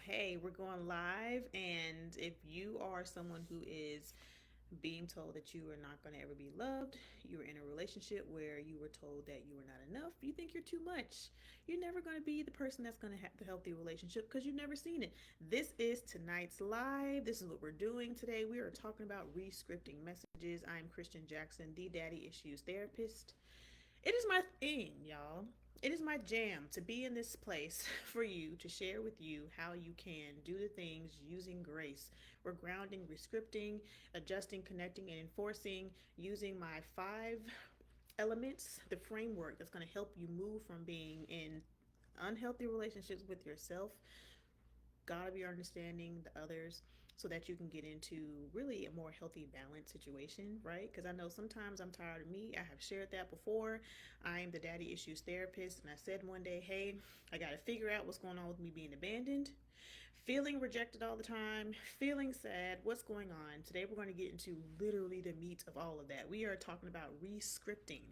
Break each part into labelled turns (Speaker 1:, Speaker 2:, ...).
Speaker 1: Hey, we're going live. And if you are someone who is being told that you are not going to ever be loved, you are in a relationship where you were told that you are not enough, you think you're too much, you're never going to be the person that's going to have the healthy relationship because you've never seen it. This is tonight's live. This is what we're doing today. We are talking about rescripting messages. I'm Christian Jackson, the daddy issues therapist. It is my thing, y'all. It is my jam to be in this place for you to share with you how you can do the things using grace. We're grounding, rescripting, adjusting, connecting, and enforcing using my five elements, the framework that's going to help you move from being in unhealthy relationships with yourself, gotta be understanding the others, so that you can get into really a more healthy balanced situation, right? Because I know sometimes I'm tired of me. I have shared that before. I'm the daddy issues therapist, and I said one day, hey, I got to figure out what's going on with me being abandoned, feeling rejected all the time, feeling sad. What's going on? Today we're going to get into literally the meat of all of that. We are talking about rescripting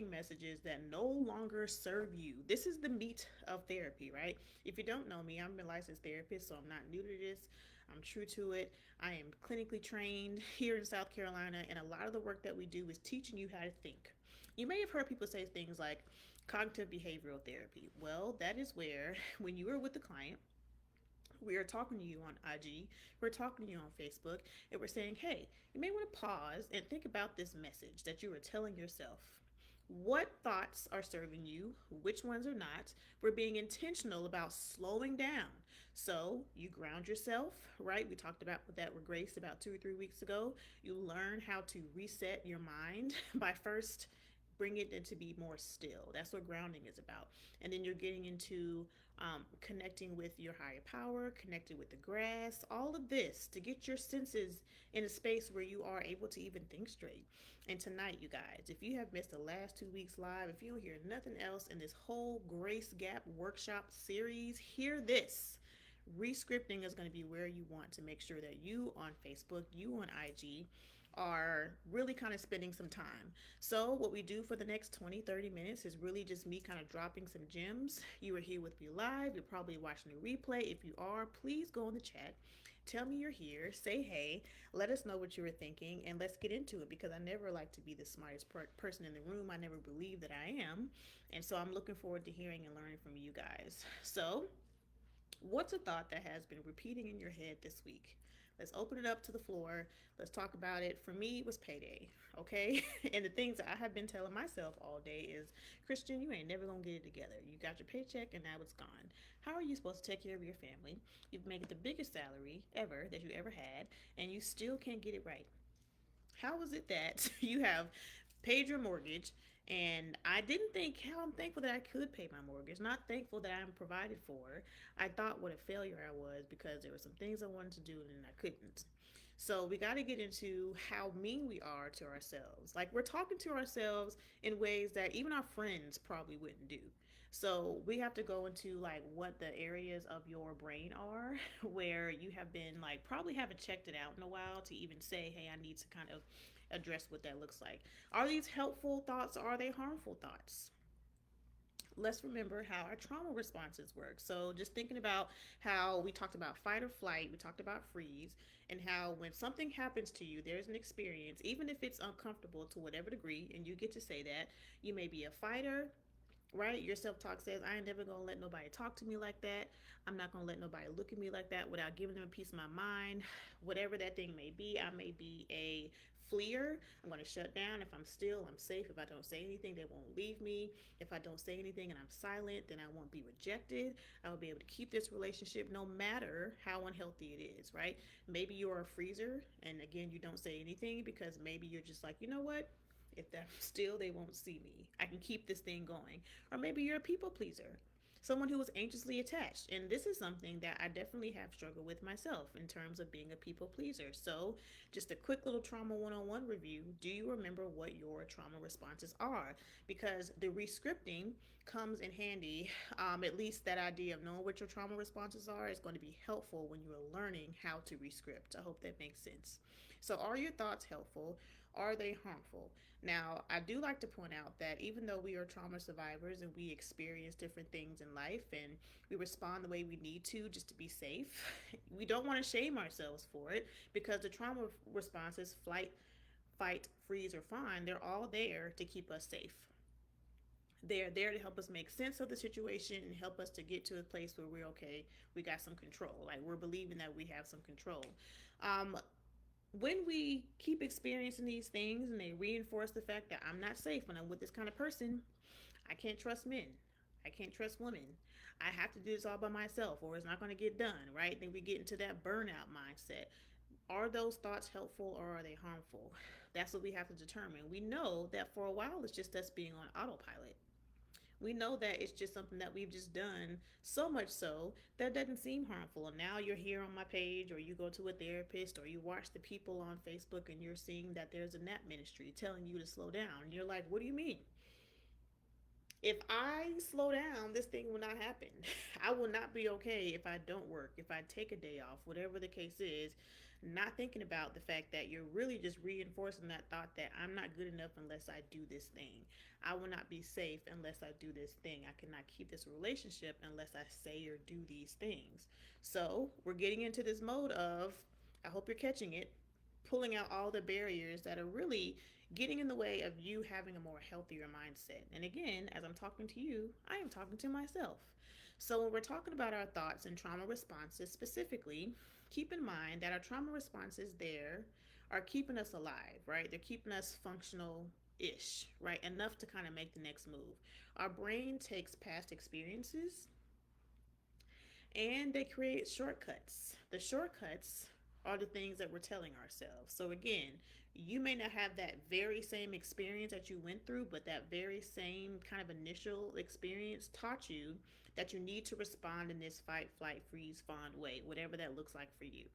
Speaker 1: messages that no longer serve you. This is the meat of therapy, right? If you don't know me, I'm a licensed therapist, so I'm not new to this. I'm true to it. I am clinically trained here in South Carolina, and a lot of the work that we do is teaching you how to think. You may have heard people say things like cognitive behavioral therapy. Well, that is where, when you are with the client, we are talking to you on IG, we're talking to you on Facebook, and we're saying, hey, you may want to pause and think about this message that you are telling yourself. What thoughts are serving you? Which ones are not? We're being intentional about slowing down. So you ground yourself, right? We talked about that with Grace about 2 or 3 weeks ago. You learn how to reset your mind by first bring it to be more still. That's what grounding is about. And then you're getting into connecting with your higher power, connected with the grass, all of this to get your senses in a space where you are able to even think straight. And tonight, you guys, if you have missed the last 2 weeks live, if you don't hear nothing else in this whole Grace Gap workshop series, hear this. Rescripting is going to be where you want to make sure that you on Facebook, you on IG, are really kind of spending some time. So, what we do for the next 20, 30 minutes is really just me kind of dropping some gems. You are here with me live. You're probably watching the replay. If you are, please go in the chat. Tell me you're here. Say hey. Let us know what you were thinking, and let's get into it because I never like to be the smartest person in the room. I never believe that I am. And so, I'm looking forward to hearing and learning from you guys. So, what's a thought that has been repeating in your head this week? Let's open it up to the floor. Let's talk about it. For me, it was payday, okay? And the things that I have been telling myself all day is, Christian, you ain't never gonna get it together. You got your paycheck and now it's gone. How are you supposed to take care of your family? You've made the biggest salary ever that you ever had, and you still can't get it right. How is it that you have paid your mortgage, and I didn't think, how I'm thankful that I could pay my mortgage, not thankful that I'm provided for. I thought what a failure I was because there were some things I wanted to do and I couldn't. So we got to get into how mean we are to ourselves. Like, we're talking to ourselves in ways that even our friends probably wouldn't do. So we have to go into like what the areas of your brain are where you have been like probably haven't checked it out in a while to even say, hey, I need to kind of address what that looks like. Are these helpful thoughts or are they harmful thoughts? Let's remember how our trauma responses work. So, just thinking about how we talked about fight or flight, we talked about freeze, and how when something happens to you, there's an experience, even if it's uncomfortable to whatever degree, and you get to say that. You may be a fighter, right? Your self talk says, I ain't never gonna let nobody talk to me like that. I'm not gonna let nobody look at me like that without giving them a piece of my mind. Whatever that thing may be, I may be a fleer. I'm gonna shut down. If I'm still, I'm safe. If I don't say anything, they won't leave me. If I don't say anything and I'm silent, then I won't be rejected. I will be able to keep this relationship no matter how unhealthy it is, right? Maybe you're a freezer, and again, you don't say anything because maybe you're just like, you know what? If they're still, they won't see me. I can keep this thing going. Or maybe you're a people pleaser, someone who is anxiously attached. And this is something that I definitely have struggled with myself in terms of being a people pleaser. So, just a quick little trauma 101 review. Do you remember what your trauma responses are? Because the rescripting comes in handy. At least that idea of knowing what your trauma responses are is going to be helpful when you are learning how to rescript. I hope that makes sense. So, are your thoughts helpful? Are they harmful? Now, I do like to point out that even though we are trauma survivors and we experience different things in life and we respond the way we need to just to be safe, we don't want to shame ourselves for it because the trauma responses, flight, fight, freeze, or fawn, they're all there to keep us safe. They're there to help us make sense of the situation and help us to get to a place where we're okay, we got some control. Like we're believing that we have some control. Um, when we keep experiencing these things and they reinforce the fact that I'm not safe when I'm with this kind of person, I can't trust men, I can't trust women, I have to do this all by myself or it's not going to get done, right? Then we get into that burnout mindset. Are those thoughts helpful or are they harmful? That's what we have to determine. We know that for a while it's just us being on autopilot. We know that it's just something that we've just done so much so that doesn't seem harmful. And now you're here on my page, or you go to a therapist, or you watch the people on Facebook and you're seeing that there's a nap ministry telling you to slow down. And you're like, what do you mean? If I slow down, this thing will not happen. I will not be okay if I don't work, if I take a day off, whatever the case is, not thinking about the fact that you're really just reinforcing that thought that I'm not good enough unless I do this thing. I will not be safe unless I do this thing. I cannot keep this relationship unless I say or do these things. So we're getting into this mode of, I hope you're catching it, pulling out all the barriers that are really getting in the way of you having a more healthier mindset. And again, as I'm talking to you, I am talking to myself. So when we're talking about our thoughts and trauma responses specifically, keep in mind that our trauma responses there are keeping us alive, right? They're keeping us functional ish, right? Enough to kind of make the next move. Our brain takes past experiences and they create shortcuts. The shortcuts are the things that we're telling ourselves. So again, you may not have that very same experience that you went through, but that very same kind of initial experience taught you that you need to respond in this fight, flight, freeze, fawn way, whatever that looks like for you.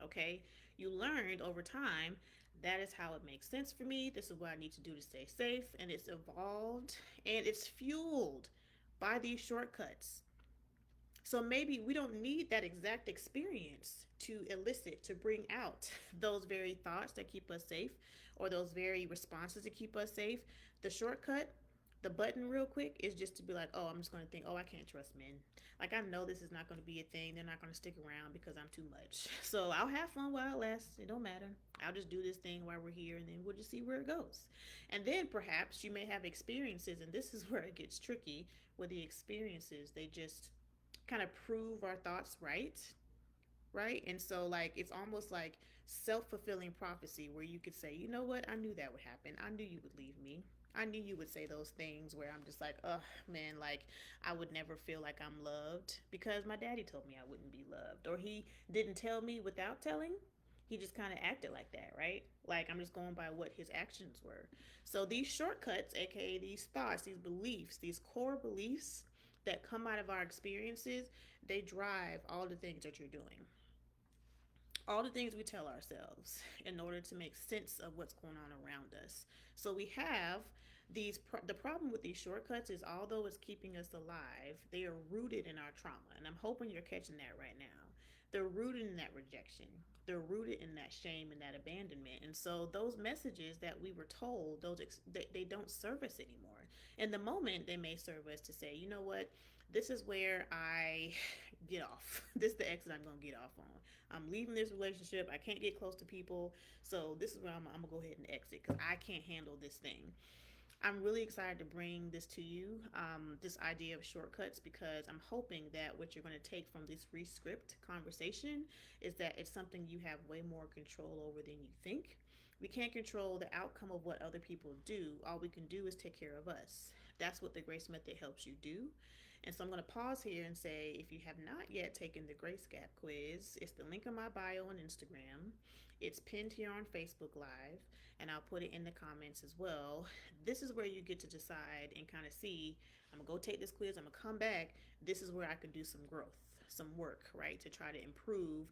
Speaker 1: Okay? You learned over time that is how it makes sense for me. This is what I need to do to stay safe. And it's evolved and it's fueled by these shortcuts. So maybe we don't need that exact experience to elicit, to bring out those very thoughts that keep us safe or those very responses to keep us safe. The shortcut, the button, real quick, is just to be like, oh, I'm just going to think, oh, I can't trust men. Like, I know this is not going to be a thing. They're not going to stick around because I'm too much. So I'll have fun while it lasts. It don't matter. I'll just do this thing while we're here and then we'll just see where it goes. And then perhaps you may have experiences, and this is where it gets tricky with the experiences. They just kind of prove our thoughts right, right? And so like it's almost like self-fulfilling prophecy where you could say, you know what, I knew that would happen. I knew you would leave me. I knew you would say those things where I'm just like, oh man, like I would never feel like I'm loved because my daddy told me I wouldn't be loved, or he didn't tell me without telling. He just kind of acted like that, right? Like I'm just going by what his actions were. So these shortcuts, aka these thoughts, these beliefs, these core beliefs that come out of our experiences, they drive all the things that you're doing, all the things we tell ourselves in order to make sense of what's going on around us. So we have the problem with these shortcuts is although it's keeping us alive, they are rooted in our trauma. And I'm hoping you're catching that right now. They're rooted in that rejection. They're rooted in that shame and that abandonment. And so those messages that we were told, they don't serve us anymore. In the moment, they may serve us to say, you know what, this is where I get off. This is the exit I'm going to get off on. I'm leaving this relationship. I can't get close to people. So this is where I'm going to go ahead and exit because I can't handle this thing. I'm really excited to bring this to you, this idea of shortcuts, because I'm hoping that what you're going to take from this Rescript conversation is that it's something you have way more control over than you think. We can't control the outcome of what other people do. All we can do is take care of us. That's what the Grace Method helps you do. And so I'm going to pause here and say if you have not yet taken the Grace Gap quiz, it's the link in my bio on Instagram. It's pinned here on Facebook Live, and I'll put it in the comments as well. This is where you get to decide and kind of see, I'm going to go take this quiz, I'm going to come back. This is where I can do some growth, some work, right, to try to improve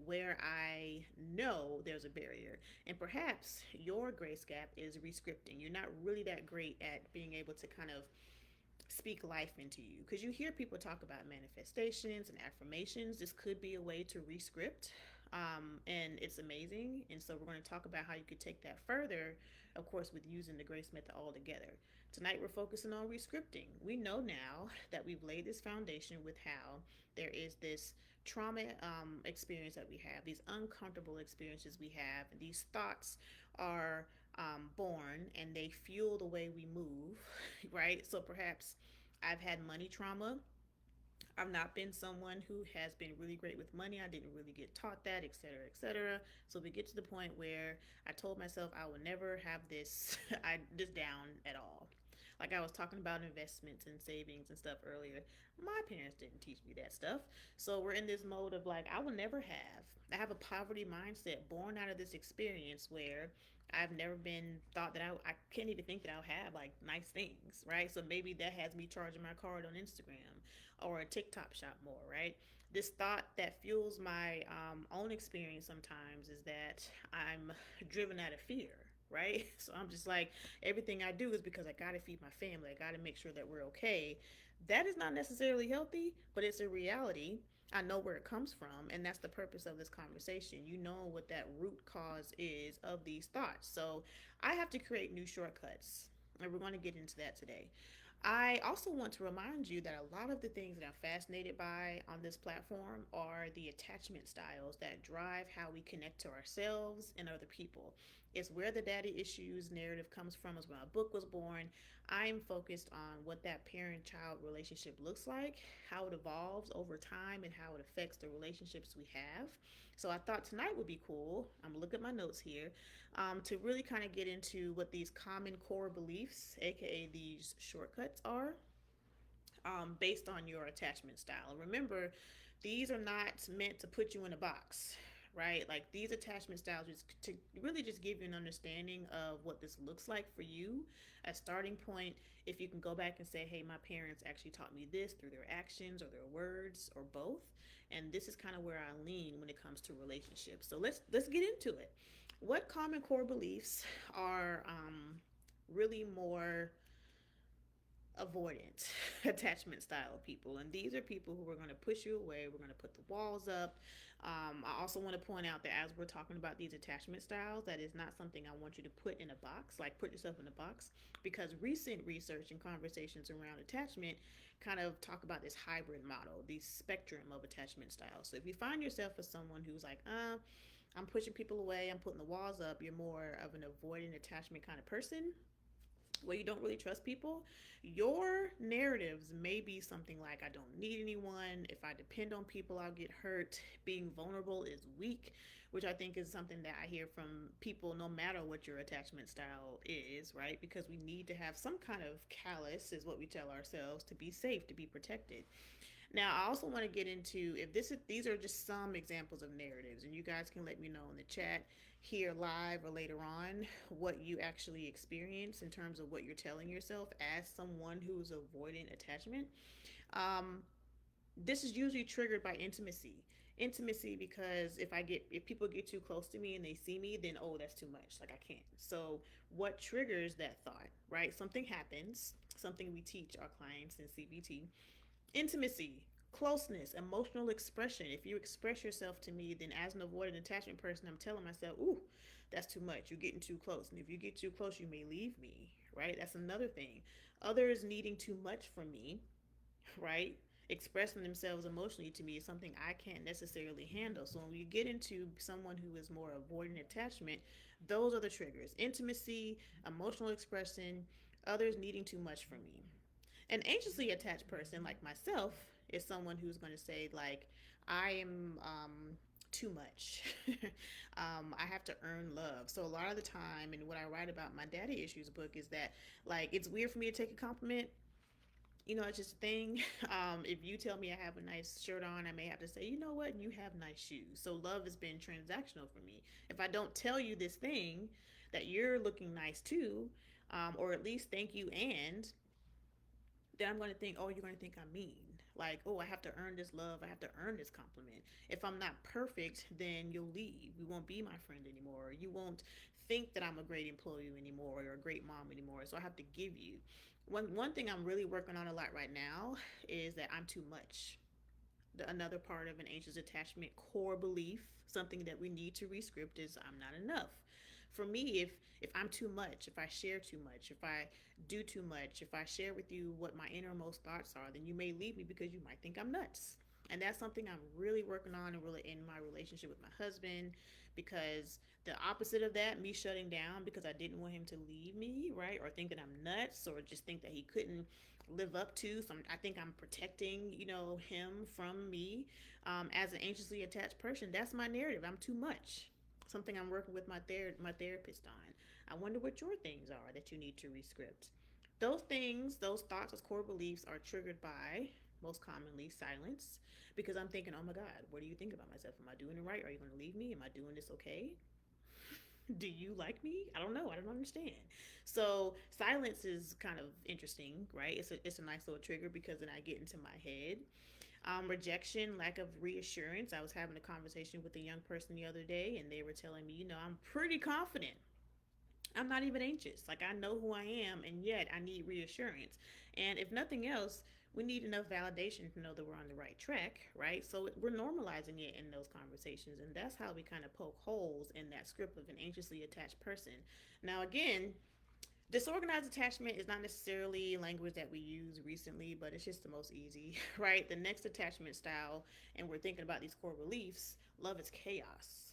Speaker 1: where I know there's a barrier. And perhaps your grace gap is rescripting. You're not really that great at being able to kind of speak life into you because you hear people talk about manifestations and affirmations. This could be a way to rescript. And it's amazing. And so we're going to talk about how you could take that further, of course, with using the grace method all together. Tonight, we're focusing on rescripting. We know now that we've laid this foundation with how there is this trauma experience that we have, these uncomfortable experiences we have, and these thoughts are born and they fuel the way we move, right? So perhaps I've had money trauma. I've not been someone who has been really great with money. I didn't really get taught that, et cetera, et cetera. So we get to the point where I told myself I would never have this this down at all. Like I was talking about investments and savings and stuff earlier. My parents didn't teach me that stuff. So we're in this mode of like I will never have. I have a poverty mindset born out of this experience where I've never been thought that I can't even think that I'll have like nice things, right? So maybe that has me charging my card on Instagram or a TikTok shop more, right? This thought that fuels my own experience sometimes is that I'm driven out of fear, right? So I'm just like, everything I do is because I gotta feed my family, I gotta make sure that we're okay. That is not necessarily healthy, but it's a reality. I know where it comes from, and that's the purpose of this conversation. You know what that root cause is of these thoughts. So I have to create new shortcuts, and we're going to get into that today. I also want to remind you that a lot of the things that I'm fascinated by on this platform are the attachment styles that drive how we connect to ourselves and other people. It's where the daddy issues narrative comes from, is when my book was born. I'm focused on what that parent child relationship looks like, how it evolves over time, and how it affects the relationships we have. So I thought tonight would be cool. I'm looking at my notes here to really kind of get into what these common core beliefs, aka these shortcuts, are based on your attachment style. And remember, these are not meant to put you in a box, right? Like these attachment styles just to really just give you an understanding of what this looks like for you, a starting point. If you can go back and say, hey, my parents actually taught me this through their actions or their words or both, and this is kind of where I lean when it comes to relationships. So let's get into it. What common core beliefs are really more avoidant attachment style people? And these are people who are going to push you away. We're going to put the walls up. I also want to point out that as we're talking about these attachment styles, that is not something I want you to put in a box, like put yourself in a box, because recent research and conversations around attachment kind of talk about this hybrid model, the spectrum of attachment styles. So if you find yourself as someone who's like, I'm pushing people away, I'm putting the walls up, you're more of an avoidant attachment kind of person, where you don't really trust people, your narratives may be something like, I don't need anyone. If I depend on people, I'll get hurt. Being vulnerable is weak, which I think is something that I hear from people no matter what your attachment style is, right? Because we need to have some kind of callus, is what we tell ourselves, to be safe, to be protected. Now, I also want to get into if these are just some examples of narratives, and you guys can let me know in the chat here live or later on what you actually experience in terms of what you're telling yourself as someone who's avoiding attachment. Um, this is usually triggered by intimacy. Intimacy, because if people get too close to me and they see me, then oh, that's too much. Like I can't. So what triggers that thought, right? Something happens, something we teach our clients in CBT. Intimacy, closeness, emotional expression. If you express yourself to me, then as an avoidant attachment person, I'm telling myself, ooh, that's too much. You're getting too close. And if you get too close, you may leave me, right? That's another thing. Others needing too much from me, right? Expressing themselves emotionally to me is something I can't necessarily handle. So when you get into someone who is more avoidant attachment, those are the triggers: intimacy, emotional expression, others needing too much from me. An anxiously attached person like myself is someone who's going to say like, I am too much. I have to earn love. So a lot of the time, and what I write about my daddy issues book is that like it's weird for me to take a compliment. You know, it's just a thing. If you tell me I have a nice shirt on, I may have to say, you know what, you have nice shoes. So love has been transactional for me. If I don't tell you this thing that you're looking nice too, or at least thank you, and then I'm going to think, oh, you're going to think I'm mean. Like, oh, I have to earn this love. I have to earn this compliment. If I'm not perfect, then you'll leave. You won't be my friend anymore. You won't think that I'm a great employee anymore or a great mom anymore. So I have to give you. One thing I'm really working on a lot right now is that I'm too much. another part of an anxious attachment core belief, something that we need to rescript, is I'm not enough. For me, if I'm too much, if I share too much, if I do too much, if I share with you what my innermost thoughts are, then you may leave me because you might think I'm nuts. And that's something I'm really working on and really in my relationship with my husband, because the opposite of that, me shutting down because I didn't want him to leave me, right? Or thinking I'm nuts, or just think that he couldn't live up to. So I think I'm protecting, him from me. As an anxiously attached person, that's my narrative. I'm too much. Something I'm working with my therapist on. I wonder what your things are that you need to rescript. Those things, those thoughts, those core beliefs are triggered by, most commonly, silence. Because I'm thinking, oh my God, what do you think about myself? Am I doing it right? Are you going to leave me? Am I doing this okay? Do you like me? I don't know. I don't understand. So silence is kind of interesting, right? It's a nice little trigger because then I get into my head. Rejection, lack of reassurance. I was having a conversation with a young person the other day, and they were telling me, I'm pretty confident. I'm not even anxious. Like, I know who I am, and yet I need reassurance. And if nothing else, we need enough validation to know that we're on the right track, right? So we're normalizing it in those conversations, and that's how we kind of poke holes in that script of an anxiously attached person. Now, again, disorganized attachment is not necessarily language that we use recently, but it's just the most easy, right? The next attachment style, and we're thinking about these core beliefs, love is chaos.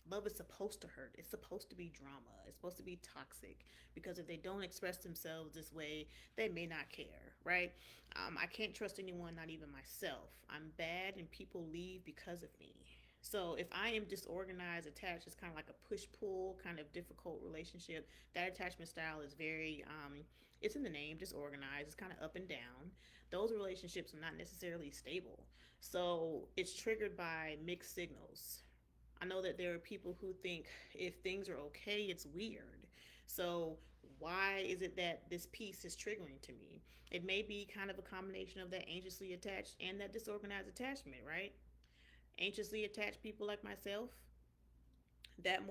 Speaker 1: Love is supposed to hurt. It's supposed to be drama. It's supposed to be toxic, because if they don't express themselves this way, they may not care, right? I can't trust anyone, not even myself. I'm bad and people leave because of me. So if I am disorganized, attached, it's kind of like a push pull, kind of difficult relationship. That attachment style is very, it's in the name, disorganized. It's kind of up and down. Those relationships are not necessarily stable. So it's triggered by mixed signals. I know that there are people who think if things are okay, it's weird. So why is it that this piece is triggering to me? It may be kind of a combination of that anxiously attached and that disorganized attachment, right? Anxiously attached people like myself, that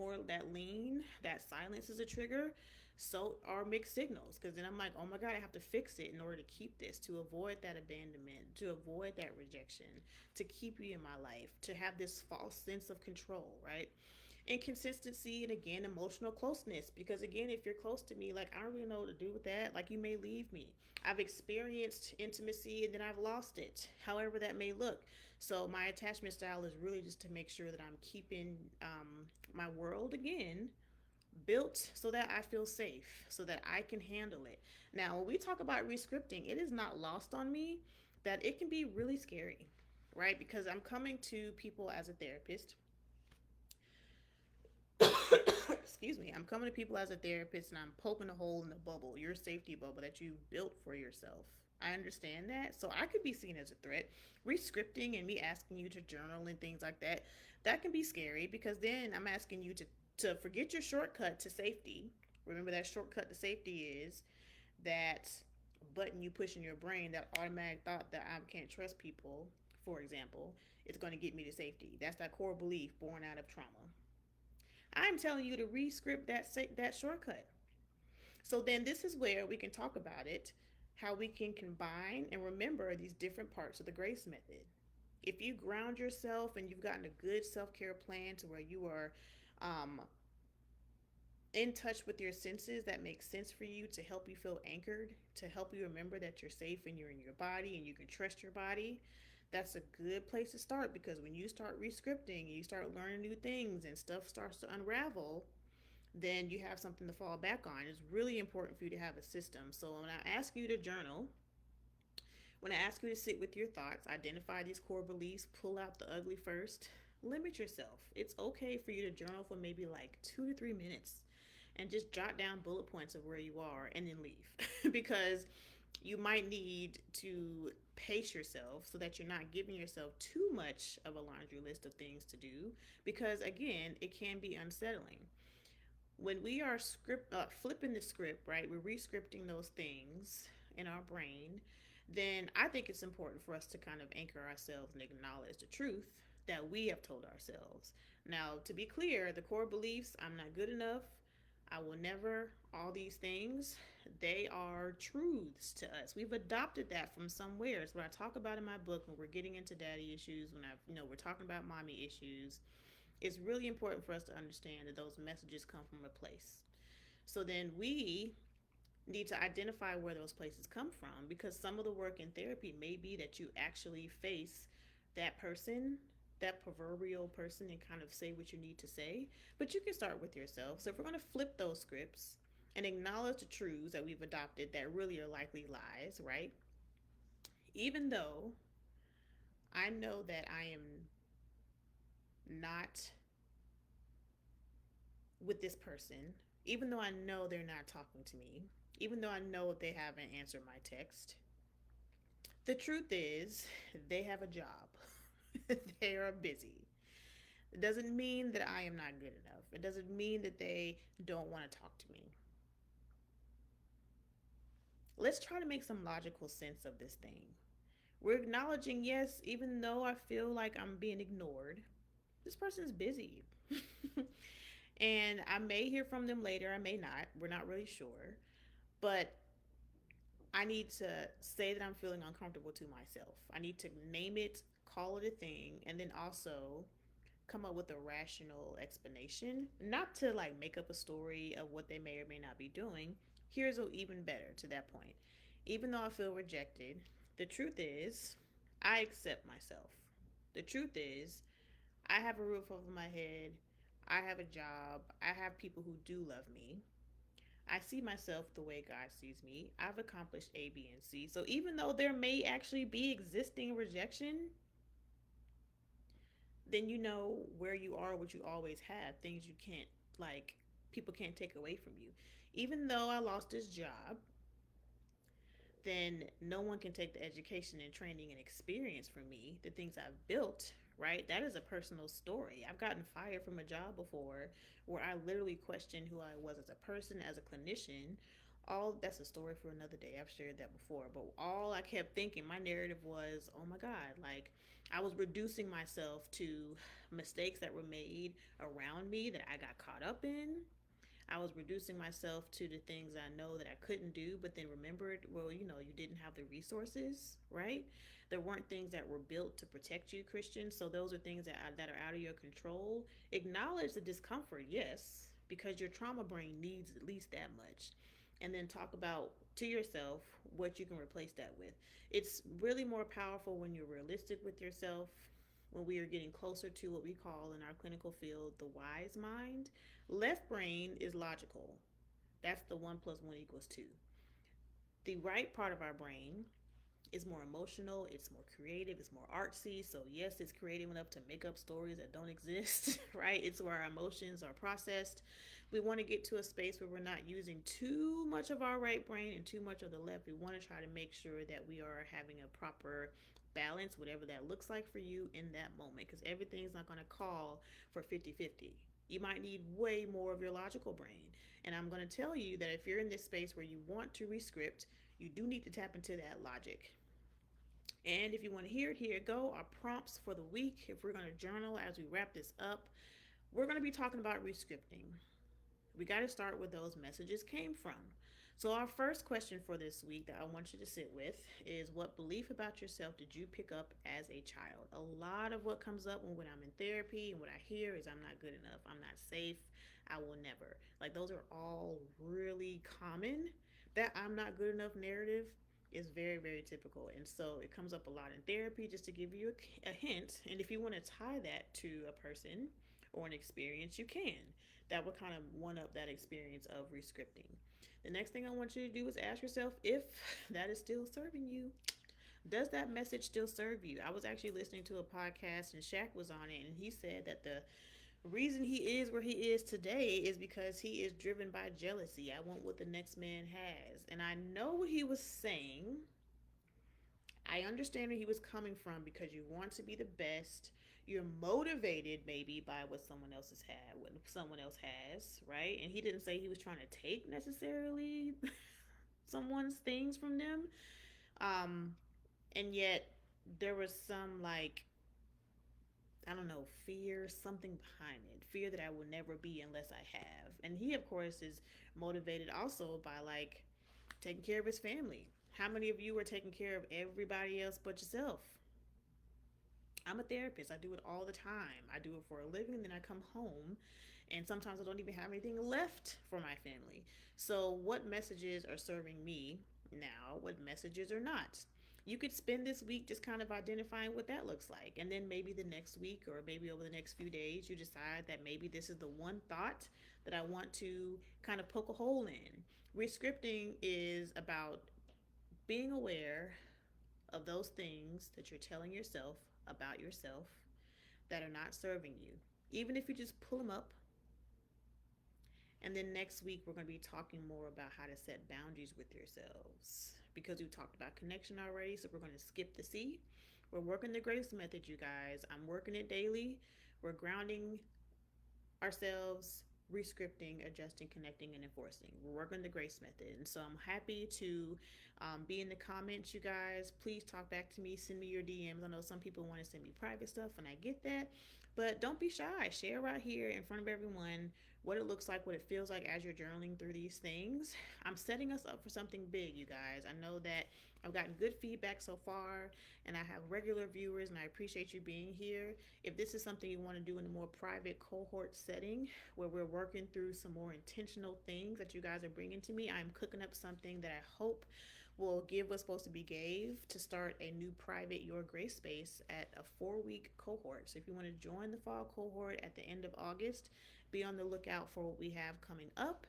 Speaker 1: lean, that silence is a trigger. So are mixed signals, because then I'm like, oh my God, I have to fix it in order to keep this, to avoid that abandonment, to avoid that rejection, to keep you in my life, to have this false sense of control, right? Inconsistency, and again, emotional closeness, because again, if you're close to me, like, I don't really know what to do with that. Like, you may leave me. I've experienced intimacy and then I've lost it, however that may look. So my attachment style is really just to make sure that I'm keeping my world, again, built so that I feel safe, so that I can handle it. Now, when we talk about rescripting, it is not lost on me that it can be really scary, right? Because I'm coming to people as a therapist. Excuse me. I'm coming to people as a therapist, and I'm poking a hole in the bubble, your safety bubble that you've built for yourself. I understand that. So I could be seen as a threat. Rescripting and me asking you to journal and things like that, that can be scary, because then I'm asking you to forget your shortcut to safety. Remember, that shortcut to safety is that button you push in your brain, that automatic thought that I can't trust people, for example, it's going to get me to safety. That's that core belief born out of trauma. I'm telling you to rescript that shortcut. So then this is where we can talk about it, how we can combine and remember these different parts of the grace method. If you ground yourself and you've gotten a good self-care plan to where you are um, in touch with your senses, that makes sense for you, to help you feel anchored, to help you remember that you're safe and you're in your body and you can trust your body, that's a good place to start. Because when you start rescripting and you start learning new things and stuff starts to unravel, then you have something to fall back on. It's really important for you to have a system. So when I ask you to journal, when I ask you to sit with your thoughts, identify these core beliefs, pull out the ugly first, limit yourself. It's okay for you to journal for maybe like 2 to 3 minutes and just jot down bullet points of where you are and then leave. Because you might need to pace yourself so that you're not giving yourself too much of a laundry list of things to do, because again, it can be unsettling. When we are flipping the script, right, we're rescripting those things in our brain, then I think it's important for us to kind of anchor ourselves and acknowledge the truth that we have told ourselves. Now, to be clear, the core beliefs, I'm not good enough, I will never, all these things, they are truths to us. We've adopted that from somewhere. It's what I talk about in my book when we're getting into daddy issues, when we're talking about mommy issues. It's really important for us to understand that those messages come from a place. So then we need to identify where those places come from, because some of the work in therapy may be that you actually face that person, that proverbial person, and kind of say what you need to say. But you can start with yourself. So if we're going to flip those scripts and acknowledge the truths that we've adopted that really are likely lies, right? Even though I know that I am not with this person, even though I know they're not talking to me, even though I know they haven't answered my text, the truth is, they have a job. They are busy. It doesn't mean that I am not good enough. It doesn't mean that they don't want to talk to me. Let's try to make some logical sense of this thing. We're acknowledging, yes, even though I feel like I'm being ignored, this person is busy. And I may hear from them later, I may not. We're not really sure. But I need to say that I'm feeling uncomfortable to myself. I need to name it, call it a thing, and then also come up with a rational explanation, not to like make up a story of what they may or may not be doing. Here's a, even better to that point. Even though I feel rejected, the truth is, I accept myself. The truth is, I have a roof over my head. I have a job. I have people who do love me. I see myself the way God sees me. I've accomplished A, B, and C. So even though there may actually be existing rejection, then you know where you are, what you always have, things you can't, like, people can't take away from you. Even though I lost this job, then no one can take the education and training and experience from me, the things I've built, right? That is a personal story. I've gotten fired from a job before where I literally questioned who I was as a person, as a clinician. All that's a story for another day. I've shared that before. But all I kept thinking, my narrative was, oh my God, like I was reducing myself to mistakes that were made around me that I got caught up in. I was reducing myself to the things I know that I couldn't do, but then remembered, well, you didn't have the resources, right? There weren't things that were built to protect you, Christian. So those are things that are out of your control. Acknowledge the discomfort, yes, because your trauma brain needs at least that much. And then talk about to yourself what you can replace that with. It's really more powerful when you're realistic with yourself, when we are getting closer to what we call in our clinical field the wise mind. Left brain is logical. That's the 1 + 1 = 2. The right part of our brain is more emotional, it's more creative, it's more artsy. So, yes, it's creative enough to make up stories that don't exist, right? It's where our emotions are processed. We want to get to a space where we're not using too much of our right brain and too much of the left. We want to try to make sure that we are having a proper balance, whatever that looks like for you in that moment, because everything's not going to call for 50-50. You might need way more of your logical brain. And I'm going to tell you that if you're in this space where you want to rescript, you do need to tap into that logic. And if you want to hear it, here it go. Our prompts for the week. If we're going to journal as we wrap this up, we're going to be talking about rescripting. We got to start where those messages came from. So, our first question for this week that I want you to sit with is, what belief about yourself did you pick up as a child? A lot of what comes up when I'm in therapy and what I hear is, I'm not good enough, I'm not safe, I will never. Like, those are all really common. That I'm not good enough narrative is very, very typical. And so it comes up a lot in therapy, just to give you a hint. And if you want to tie that to a person or an experience, you can. That would kind of one up that experience of rescripting. The next thing I want you to do is ask yourself if that is still serving you. Does that message still serve you? I was actually listening to a podcast and Shaq was on it, and he said that the reason he is where he is today is because he is driven by jealousy. I want what the next man has. And I know what he was saying. I understand where he was coming from, because you want to be the best. You're motivated maybe by what someone else has had, what someone else has, right? And he didn't say he was trying to take necessarily someone's things from them. And yet there was some, like, I don't know, fear, something behind it. Fear that I will never be unless I have. And he, of course, is motivated also by like taking care of his family. How many of you are taking care of everybody else but yourself? I'm a therapist. I do it all the time. I do it for a living, and then I come home, and sometimes I don't even have anything left for my family. So, what messages are serving me now? What messages are not? You could spend this week just kind of identifying what that looks like. And then maybe the next week or maybe over the next few days, you decide that maybe this is the one thought that I want to kind of poke a hole in. Rescripting is about being aware of those things that you're telling yourself about yourself that are not serving you. Even if you just pull them up. And then next week, we're going to be talking more about how to set boundaries with yourselves because we talked about connection already. So we're going to skip the C. We're working the grace method, you guys. I'm working it daily. We're grounding ourselves, rescripting, adjusting, connecting, and enforcing. We're working the grace method. And so I'm happy to be in the comments, you guys. Please talk back to me. Send me your DMs. I know some people want to send me private stuff, and I get that. But don't be shy. Share right here in front of everyone what it looks like, what it feels like as you're journaling through these things. I'm setting us up for something big, you guys. I know that I've gotten good feedback so far, and I have regular viewers, and I appreciate you being here. If this is something you want to do in a more private cohort setting where we're working through some more intentional things that you guys are bringing to me, I'm cooking up something that I hope will give what's supposed to be gave to start a new private Your Grace space at a 4-week cohort. So if you want to join the fall cohort at the end of August, be on the lookout for what we have coming up.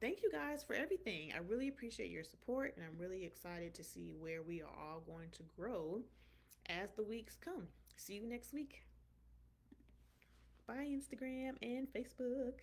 Speaker 1: Thank you guys for everything. I really appreciate your support, and I'm really excited to see where we are all going to grow as the weeks come. See you next week. Bye, Instagram and Facebook.